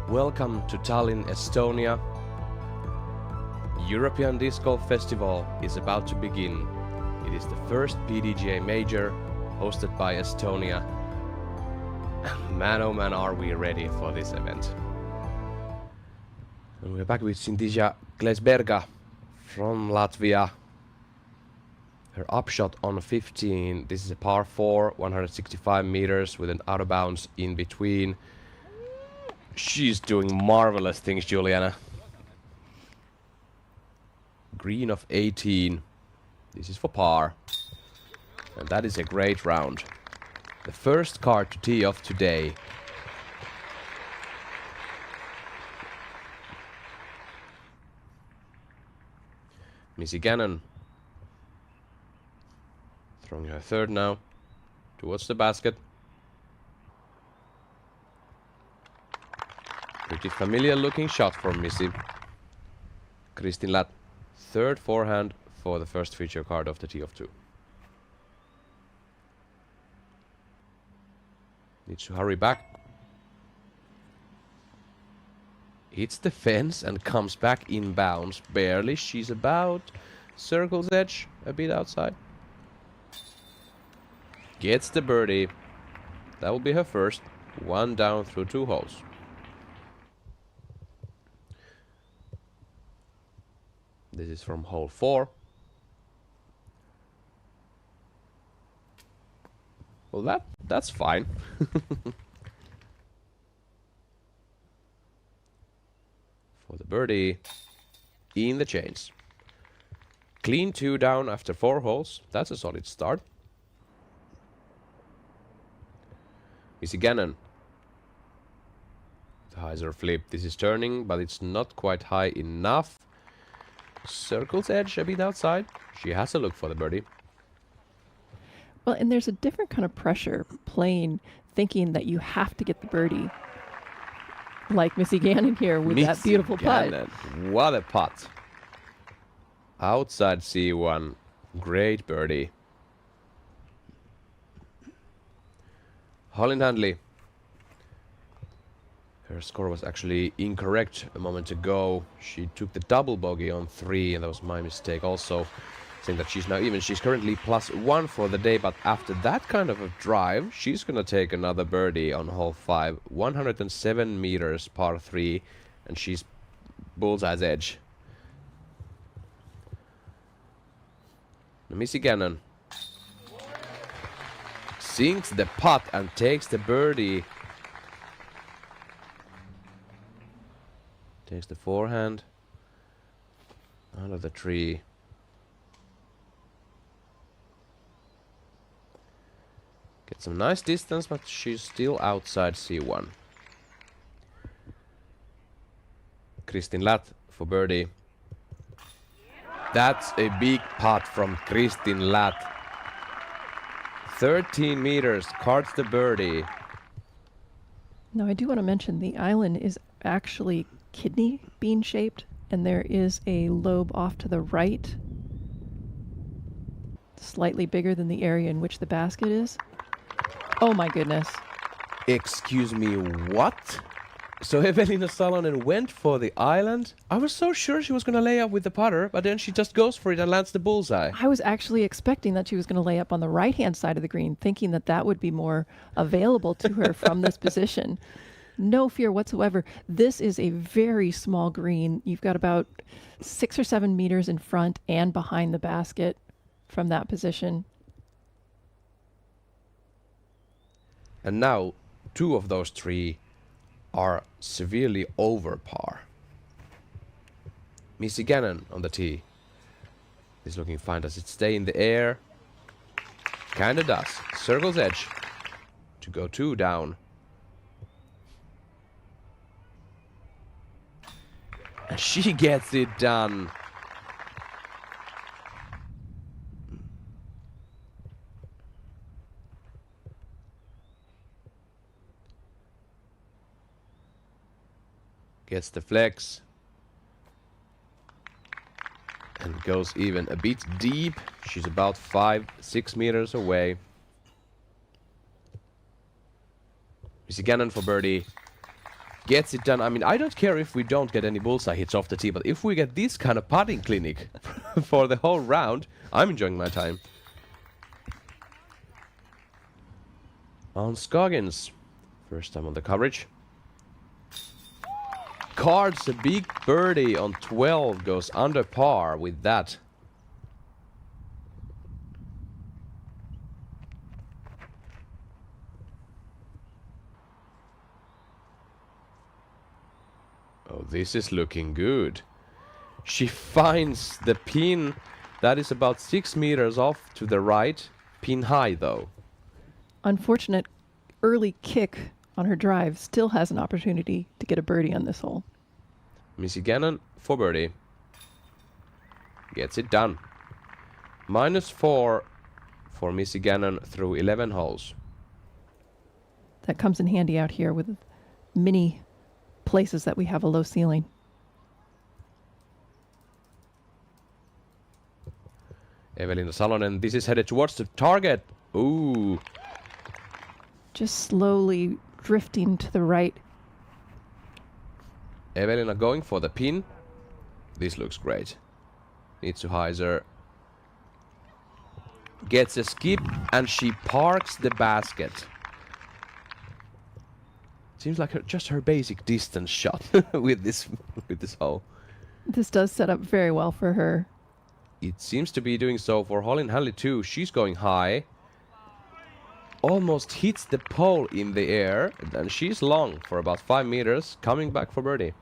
Welcome to Tallinn, Estonia. European Disc Golf Festival is about to begin. It is the first PDGA Major hosted by Estonia. Man oh man, are we ready for this event. And we're back with Cintizia Glesberga from Latvia. Her upshot on 15. This is a par 4, 165 meters with an out of bounds in between. She's doing marvelous things, Juliana. Green of 18. This is for par. And that is a great round. The first card to tee off today. Missy Gannon. Throwing her third now. Towards the basket. Pretty familiar looking shot from Missy. Kristin Latt. Third forehand for the first feature card of the tee of 2. Needs to hurry back. Hits the fence and comes back inbounds. Barely. She's about circle's edge. A bit outside. Gets the birdie. That will be her first. 1 down through 2 holes. This is from hole 4. Well, that's fine. For the birdie in the chains. Clean 2 down after 4 holes. That's a solid start. Missy Gannon. The hyzer flip. This is turning, but it's not quite high enough. Circle's edge a bit outside. She has a look for the birdie. Well, and there's a different kind of pressure playing, thinking that you have to get the birdie. Like Missy Gannon here with that beautiful putt. What a putt. Outside C1. Great birdie. Holland Handley. Her score was actually incorrect a moment ago. She took the double bogey on 3, and that was my mistake also. Saying that she's now even. She's currently +1 for the day, but after that kind of a drive, she's gonna take another birdie on hole 5. 107 meters, par 3, and she's bullseye's edge. Missy Gannon sinks the putt and takes the birdie. Takes the forehand out of the tree. Gets some nice distance, but she's still outside C1. Kristin Latt for birdie. That's a big putt from Kristin Latt. 13 meters, cards the birdie. Now, I do want to mention the island is actually kidney bean shaped, and there is a lobe off to the right, slightly bigger than the area in which the basket is. Oh my goodness. Excuse me, what? So Evelina Salonen went for the island? I was so sure she was going to lay up with the putter, but then she just goes for it and lands the bullseye. I was actually expecting that she was going to lay up on the right-hand side of the green, thinking that that would be more available to her from this position. No fear whatsoever. This is a very small green. You've got about 6 or 7 meters in front and behind the basket from that position. And now 2 of those 3 are severely over par. Missy Gannon on the tee. Is looking fine. Does it stay in the air? Kinda does. Circle's edge to go 2 down. And she gets it done. Gets the flex. And goes even a bit deep. She's about 5-6 meters away. Missy Gannon for birdie. Gets it done. I mean, I don't care if we don't get any bullseye hits off the tee, but if we get this kind of putting clinic for the whole round, I'm enjoying my time. On Scoggins. First time on the coverage. Cards a big birdie on 12, goes under par with that. Oh, this is looking good. She finds the pin that is about 6 meters off to the right. Pin high though. Unfortunate early kick on her drive, still has an opportunity to get a birdie on this hole. Missy Gannon for birdie. Gets it done. -4 for Missy Gannon through 11 holes. That comes in handy out here with many places that we have a low ceiling. Evelina Salonen, this is headed towards the target. Ooh. Just slowly drifting to the right. Evelina going for the pin. This looks great. Needs to hyzer. Gets a skip and she parks the basket. Seems like just her basic distance shot with this hole. This does set up very well for her. It seems to be doing so for Holin Hanley too. She's going high. Almost hits the pole in the air. And she's long for about 5 meters. Coming back for birdie.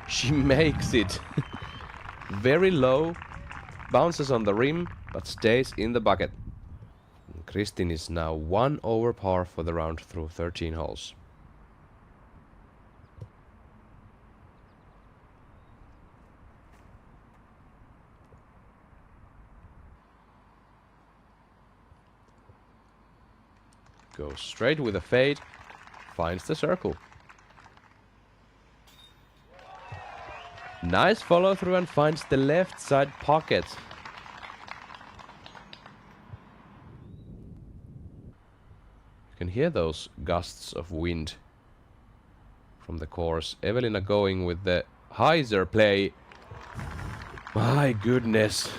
She makes it. Very low. Bounces on the rim, but stays in the bucket. Kristin is now 1 over par for the round through 13 holes. Goes straight with a fade. Finds the circle. Nice follow through and finds the left side pocket. You can hear those gusts of wind from the course. Evelina going with the hyzer play. My goodness.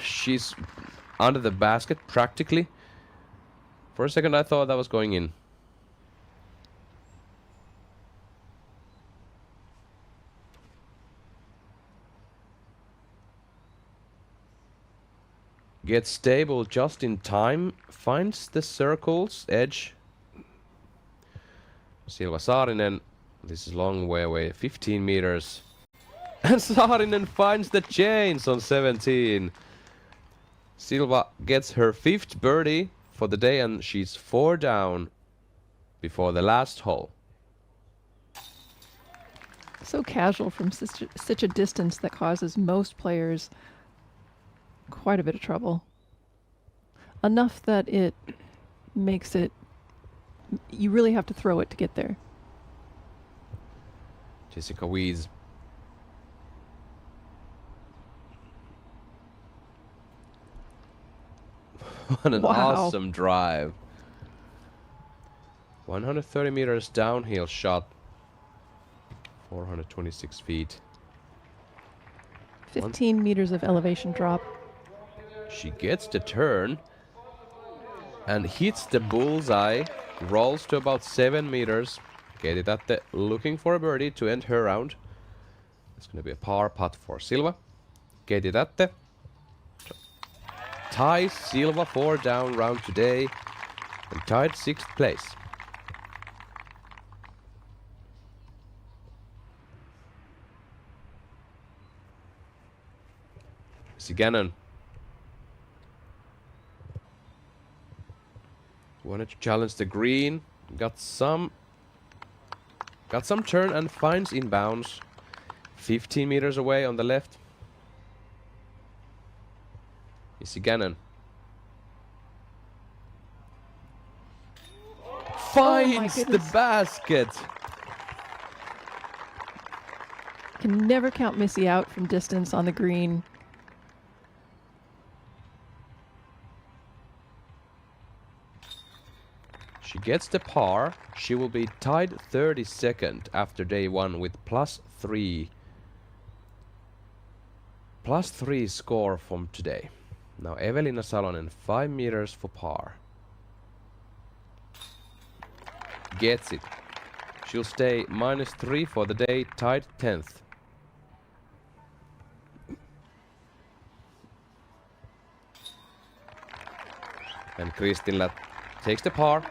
She's under the basket practically. For a second I thought that was going in. Gets stable just in time. Finds the circle's edge. Silva Saarinen. This is long way away. 15 meters. And Saarinen finds the chains on 17. Silva gets her 5th birdie for the day and she's 4 down before the last hole. So casual from such a distance that causes most players quite a bit of trouble. Enough that it makes it, you really have to throw it to get there. Jessica Weeds. What an awesome drive. 130 meters downhill shot. 426 feet. 15 meters of elevation drop. She gets the turn and hits the bullseye. Rolls to about 7 meters. Get it at the, looking for a birdie to end her round. It's going to be a par putt for Silva. Get it at the. Ties Silva 4 down round today. And tied 6th place. Gannon wanted to challenge the green, got some turn and finds inbounds 15 meters away on the left. Gannon finds the basket. Can never count Missy out from distance on the green. She gets the par. She will be tied 32nd after day 1 with +3. +3 score from today. Now Evelina Salonen 5 meters for par. Gets it. She'll stay -3 for the day, tied 10th. And Kristin Ladd takes the par.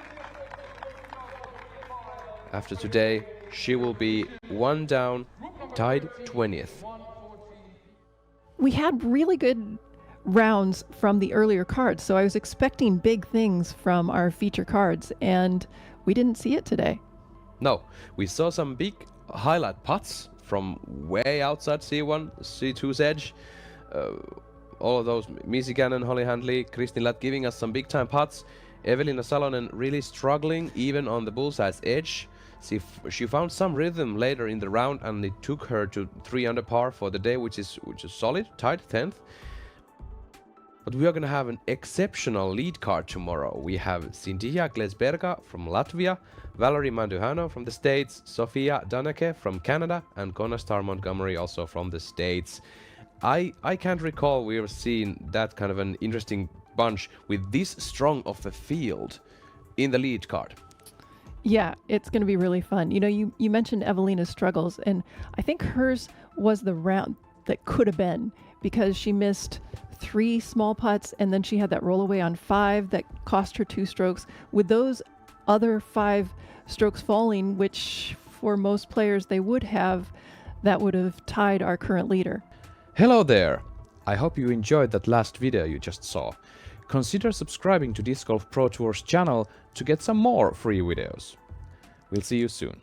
After today, she will be 1 down, tied 20th. We had really good rounds from the earlier cards, so I was expecting big things from our feature cards, and we didn't see it today. No, we saw some big highlight putts from way outside C1, C2's edge. All of those, Missy Cannon, Holly Handley, Kristin Ladd giving us some big time putts. Evelina Salonen really struggling even on the bullseye's edge. She found some rhythm later in the round, and it took her to 3 under par for the day, which is solid, tied 10th. But we are going to have an exceptional lead card tomorrow. We have Cintia Glesberga from Latvia, Valerie Manduhano from the States, Sofia Daneke from Canada, and Conastar Montgomery also from the States. I can't recall we have seen that kind of an interesting bunch with this strong of a field in the lead card. Yeah, it's going to be really fun. You know, you mentioned Evelina's struggles, and I think hers was the round that could have been, because she missed 3 small putts, and then she had that roll away on 5 that cost her 2 strokes. With those other 5 strokes falling, which for most players they would have, that would have tied our current leader. Hello there! I hope you enjoyed that last video you just saw. Consider subscribing to Disc Golf Pro Tour's channel to get some more free videos. We'll see you soon.